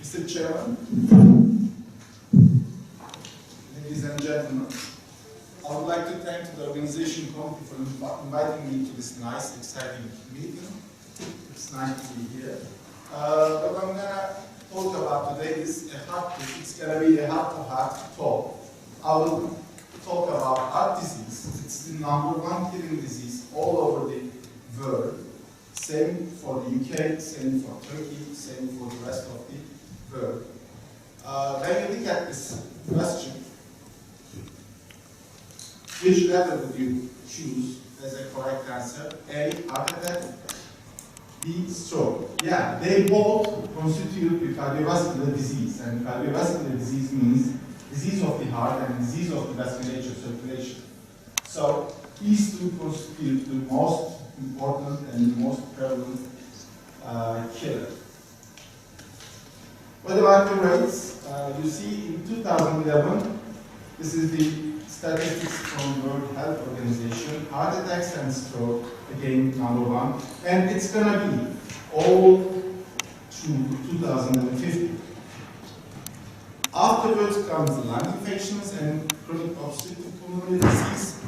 Mr. Chairman, ladies and gentlemen, I would like to thank the organization committee for inviting me to this nice, exciting meeting. It's nice to be here. What I'm going to talk about today is it's going to be a heart-to-heart talk. I will talk about heart disease. It's the #1 killing disease all over the world. Same for the UK, same for Turkey, same for the rest of the world. When you look at this question, which letter would you choose as a correct answer? A, heart attack, B, stroke. Yeah, they both constitute the cardiovascular disease, and cardiovascular disease means disease of the heart and disease of the vasculature circulation. So these two constitute the most important and the most prevalent killer. What about the rates? You see in 2011, this is the statistics from World Health Organization, heart attacks and stroke, again #1, and it's going to be all through 2050. Afterwards comes the lung infections and chronic obstructive pulmonary disease,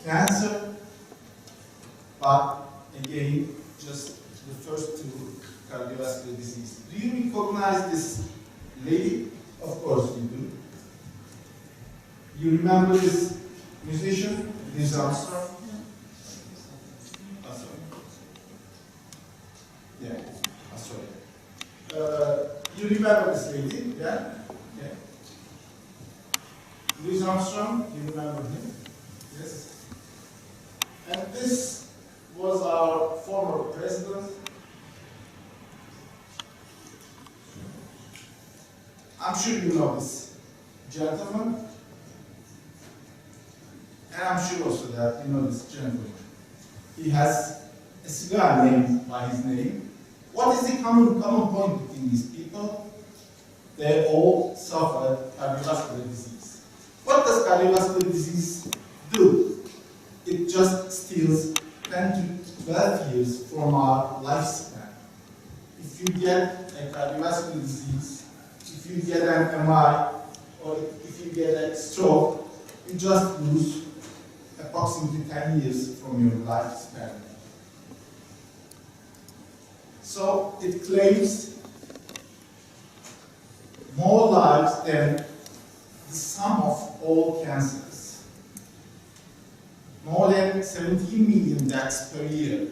cancer, but again, just the first two cardiovascular disease. Do you recognize this lady? Of course you do. You remember this musician, Louis Armstrong? Oh, sorry. Yeah, oh, sorry. You remember this lady, yeah? Yeah. Louis Armstrong, you remember him? Yes. And this was our former president. I'm sure you know this gentleman. And I'm sure also that you know this gentleman. He has a cigar named by his name. What is the common point between these people? They all suffer cardiovascular disease. What does cardiovascular disease do? It just steals 10 to 12 years from our lifespan. If you get a cardiovascular disease, if you get an MI, or if you get a stroke, you just lose approximately 10 years from your lifespan. So it claims more lives than the sum of all cancers. More than 17 million deaths per year.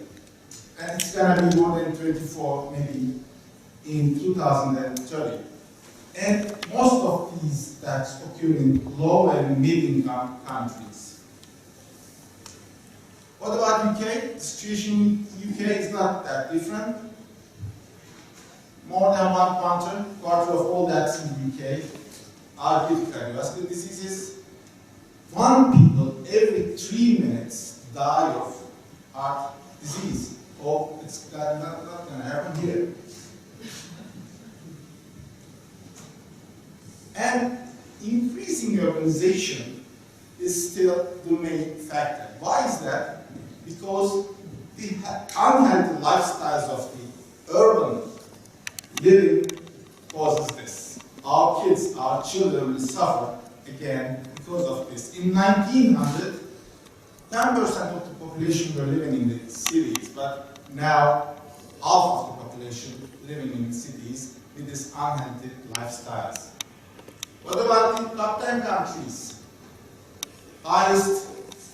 And it's going to be more than 24 maybe in 2030. And most of these deaths occur in low and mid-income countries. What about UK? The situation in UK is not that different. More than quarter of all deaths in the UK are due to cardiovascular diseases. 1 people every 3 minutes die of heart disease. Oh, it's not going to happen here. And increasing urbanization is still the main factor. Why is that? Because the unhealthy lifestyles of the urban living causes this. Our kids, our children will suffer again because of this. In 1900, 10% of the population were living in the cities, but now half of the population living in the cities with these unhealthy lifestyles. What about the top 10 countries? Highest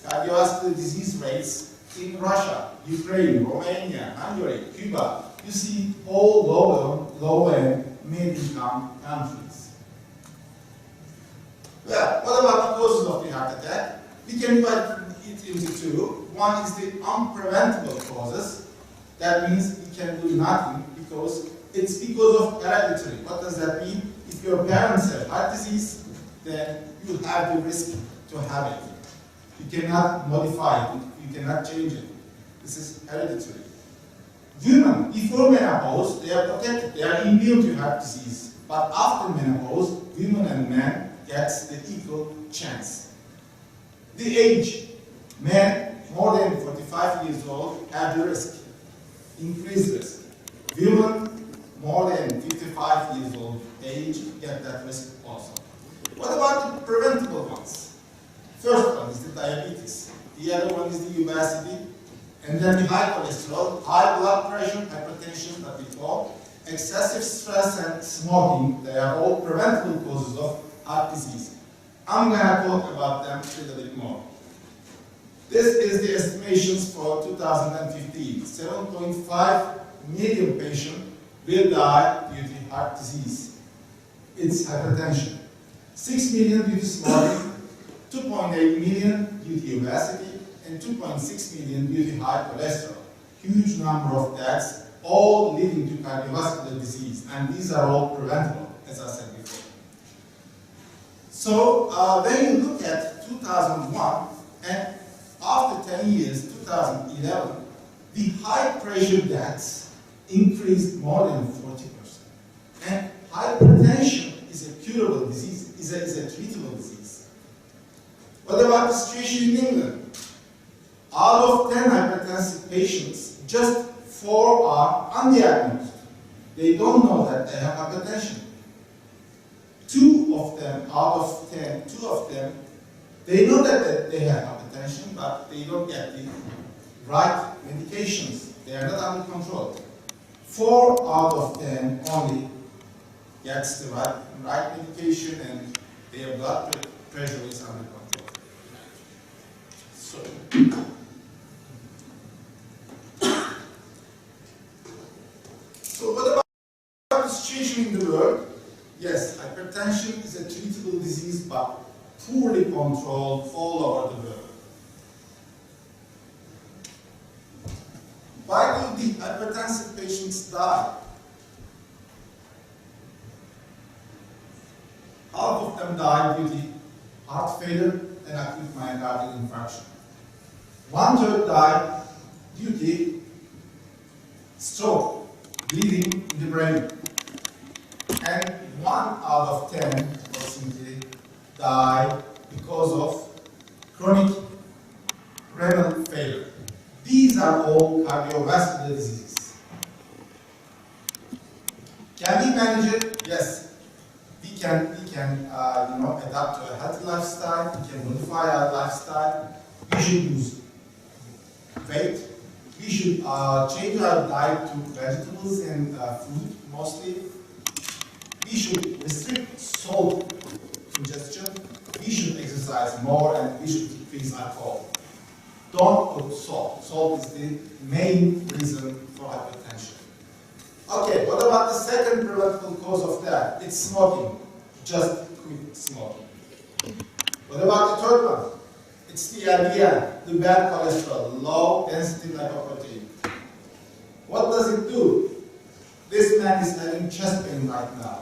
cardiovascular disease rates in Russia, Ukraine, Romania, Hungary, Cuba. You see all low and mid-income countries. Well, what about the causes of the heart attack? We can divide it into two. One is the unpreventable causes. That means we can do nothing because it's because of hereditary. What does that mean? If your parents have heart disease, then you have the risk to have it. You cannot modify it. You cannot change it. This is hereditary. Women, before menopause, they are protected. They are immune to heart disease. But after menopause, women and men get the equal chance. The age, men more than 45 years old have the risk, increased risk. Women more than 55 35 years old age get that risk also. What about the preventable ones? First one is the diabetes. The other one is the obesity. And then the high cholesterol, high blood pressure, hypertension that we call, excessive stress and smoking. They are all preventable causes of heart disease. I'm going to talk about them a little bit more. This is the estimations for 2015. 7.5 million patients will die due to heart disease. It's hypertension. 6 million due to smoking, 2.8 million due to obesity, and 2.6 million due to high cholesterol. Huge number of deaths, all leading to cardiovascular disease, and these are all preventable, as I said before. So when you look at 2001, and after 10 years, 2011, the high pressure deaths increased more than 40%. And hypertension is a curable disease, is a treatable disease. What about the situation in England? Out of 10 hypertensive patients, just 4 are undiagnosed. They don't know that they have hypertension. 2 of them, out of 10, 2 of them, they know that they have hypertension, but they don't get the right medications. They are not under control. 4 out of 10 only gets the right medication and their blood pressure is under control. So what about the situation in the world? Yes, hypertension is a treatable disease, but poorly controlled all over the world. Why do the hypertensive patients die? Half of them die due to heart failure and acute myocardial infarction. 1/3 die due to stroke, bleeding in the brain. And 1 out of 10 approximately die because of chronic renal failure. These are all cardiovascular diseases. Can we manage it? Yes. We can adapt to a healthy lifestyle. We can modify our lifestyle. We should lose weight. We should change our diet to vegetables and fruit mostly. We should restrict salt ingestion. We should exercise more, and we should decrease alcohol. Don't put salt. Salt is the main reason for hypertension. Okay, what about the second preventable cause of death? It's smoking. Just quit smoking. What about the third one? It's the LDL, the bad cholesterol, low density lipoprotein. What does it do? This man is having chest pain right now.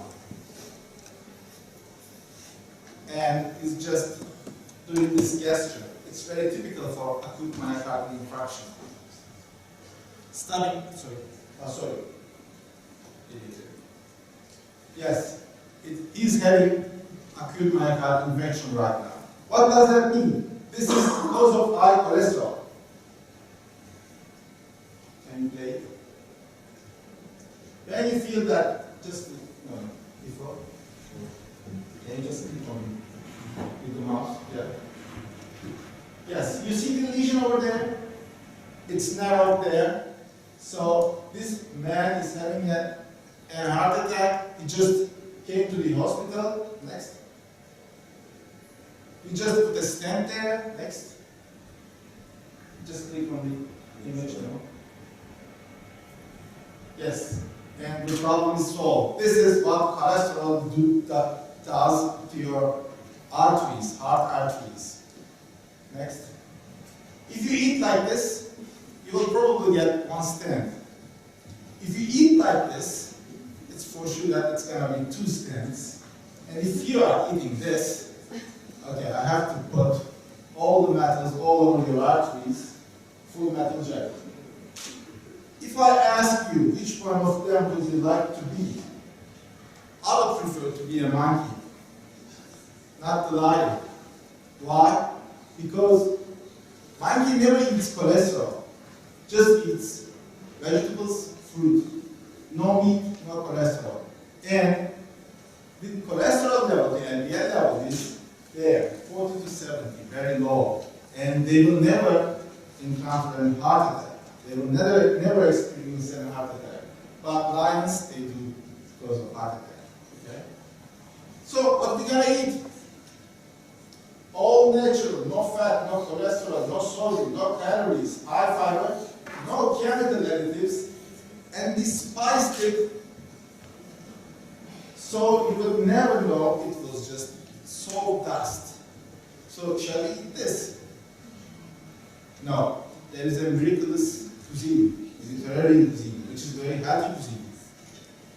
And he's just doing this gesture. It's very typical for acute myocardial infarction. Yes, he's having acute myocardial infarction right now. What does that mean? This is because of high cholesterol. Can you play it? When you feel that, just before. Can you just click on with the mouse? Yeah. Yes, you see the lesion over there? It's narrowed there. So this man is having a heart attack. He just came to the hospital. Next. We just put a stent there. Next. Just click on the image now. Yes. And the problem is solved. This is what cholesterol does to your arteries, heart arteries. Next. If you eat like this, you will probably get 1 stent. If you eat like this, it's for sure that it's going to be 2 stents. And if you are eating this, okay, I have to put all the metals all over your arteries, full metal jacket. If I ask you which one of them would you like to be, I would prefer to be a monkey, not the lion. Why? Because monkey never eats cholesterol, just eats vegetables, fruit, no meat, no cholesterol. encounter a heart attack. They will never experience a heart attack. But lions, they do because of heart attack. Okay? So, what we're going to eat? All natural, no fat, no cholesterol, no sodium, no calories, high fiber, no chemical additives, and we spiced it so you would never know it was just sawdust. So shall we eat this? No. There is a miraculous cuisine, Mediterranean cuisine, which is very healthy cuisine.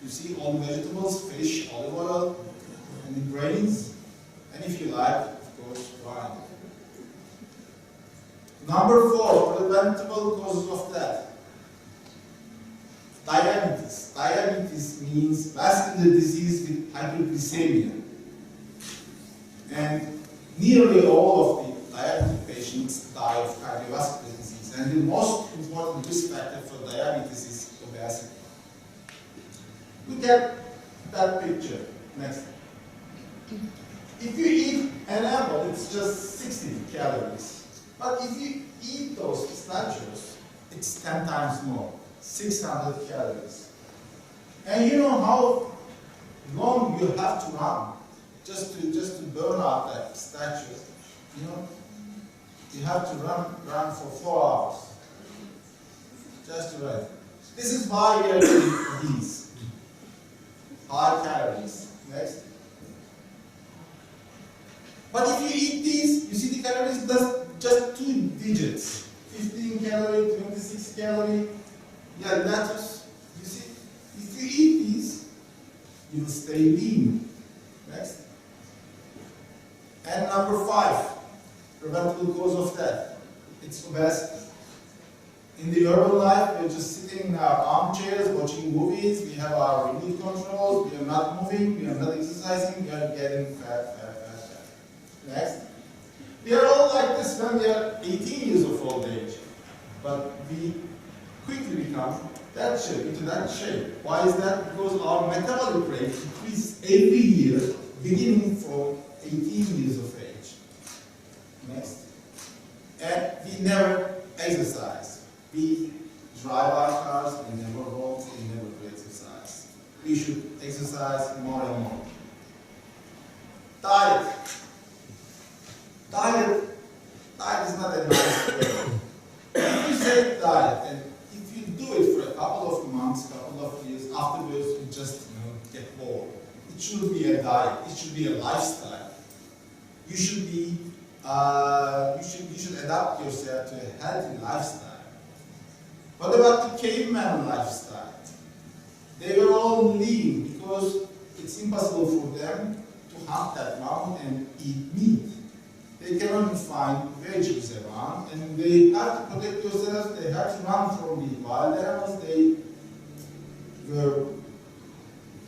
You see all the vegetables, fish, olive oil, and the grains, and if you like, of course, wine. Number 4, preventable causes of death. Diabetes. Diabetes means vascular disease with hyperglycemia. And nearly all of the diabetic patients die of cardiovascular disease. And the most important risk factor for diabetes is obesity. Look at that picture. Next. If you eat an apple, it's just 60 calories. But if you eat those pistachios, it's 10 times more, 600 calories. And you know how long you have to run just to burn out that pistachio? You know, you have to run for 4 hours just to run. This is why we are eating these high calories. Next. But if you eat these, you see the calories, that's just 2 digits. 15 calorie, 26 calorie. Yeah, lettuce. You see, if you eat these, you will stay lean. Next. And number 5, preventable cause of death. It's obesity. In the urban life, we're just sitting in our armchairs, watching movies, we have our remote controls, we are not moving, we are not exercising, we are getting fat. Next. We are all like this when we are 18 years of old age. But we quickly become that shape, into that shape. Why is that? Because our metabolic rate increases every year, beginning from 18 years of age. Next. And we never exercise. We drive our cars, we never walk, we never do exercise. We should exercise more and more. Diet. Diet is not a nice word. If you say diet, and if you do it for a couple of months, couple of years, afterwards you just get bored. It shouldn't be a diet. It should be a lifestyle. You should be, you should adapt yourself to a healthy lifestyle. What about the caveman lifestyle? They were all lean because it's impossible for them to hunt that mountain and eat meat. They can only find veggies around, and they have to protect themselves. They have to run from the wild animals. They were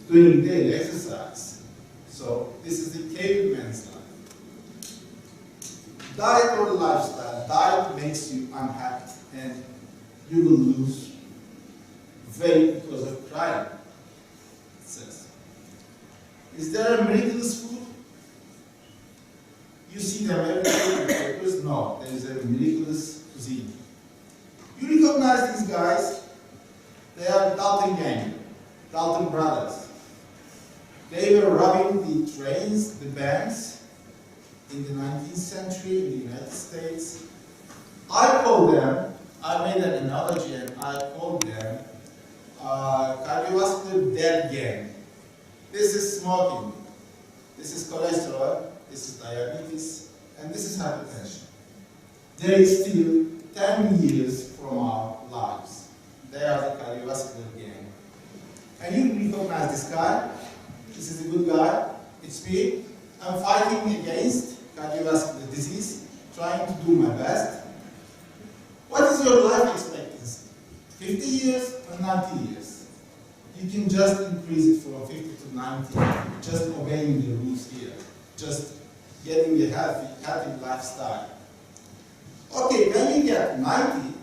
doing daily exercise. So this is the caveman's life. Diet or lifestyle. Diet makes you unhappy, and you will lose weight because of crying. It says. Is there a miraculous food? You see them every day in papers? No, there is a miraculous cuisine. You recognize these guys? They are Dalton gang, Dalton brothers. They were robbing the trains, the banks, in the 19th century in the United States. I call them, I made an analogy and I called them cardiovascular dead gang. This is smoking, this is cholesterol, this is diabetes, and this is hypertension. They steal 10 years from our lives. They are the cardiovascular gang. And you recognize this guy? This is a good guy. It's me. I'm fighting against cardiovascular disease, trying to do my best. What is your life expectancy? 50 years or 90 years? You can just increase it from 50 to 90, just obeying the rules here. Just getting a healthy lifestyle. Okay, when you get 90,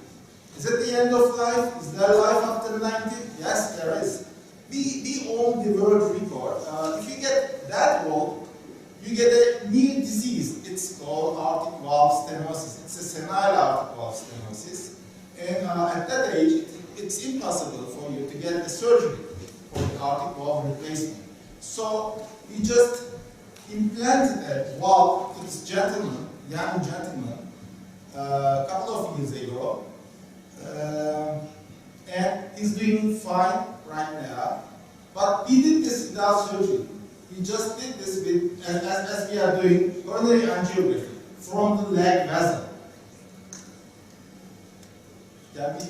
is it the end of life? Is there life after 90? Yes, there is. We own the world record. If you get that old, you get a new disease, it's called aortic valve stenosis. It's a senile aortic valve stenosis. And at that age, it's impossible for you to get a surgery for the aortic valve replacement. So we just implanted a valve to this gentleman, young gentleman, a couple of years ago. And he's doing fine right now. But we did this without surgery. We just did this with, as we are doing coronary angiography from the leg vessel. Can we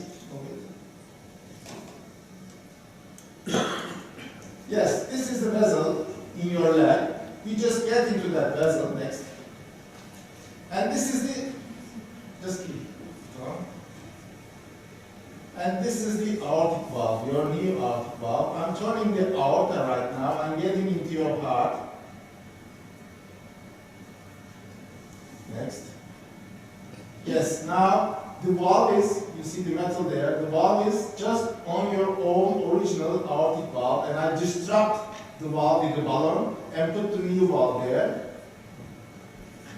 Yes, this is the vessel in your leg. We just get into that vessel next. And this is the, just keep going. And this is the aortic valve, your new aortic valve. I'm turning the aorta right now. I'm getting into your heart. Next. Yes, now the valve is, you see the metal there, the valve is just on your own original aortic valve, and I disrupt the valve with the balloon and put the new valve there.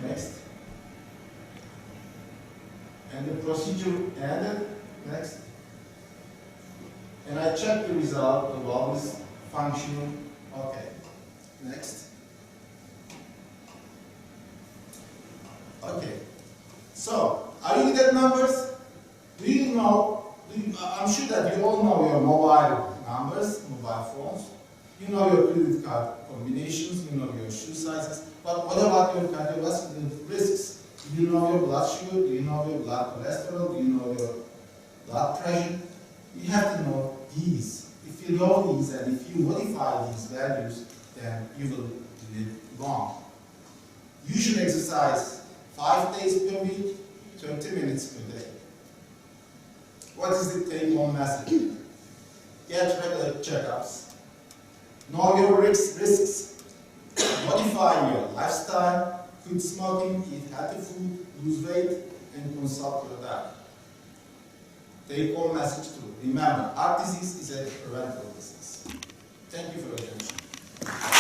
Next. And the procedure ended. Next. And I check the result, the valve is functioning. Okay. Next. Okay. So, are you good at numbers? Do you know, I'm sure that you all know your mobile numbers, mobile phones. You know your credit card combinations, you know your shoe sizes. But what about your cardiovascular risks? Do you know your blood sugar? Do you know your blood cholesterol? Do you know your blood pressure? You have to know these. If you know these and if you modify these values, then you will live long. You should exercise 5 days per week, 20 minutes per day. What is the take-home message? Get regular checkups. Know your risks. Modify your lifestyle. Quit smoking, eat healthy food, lose weight, and consult your doctor. Take-home message too. Remember, heart disease is a preventable disease. Thank you for your attention.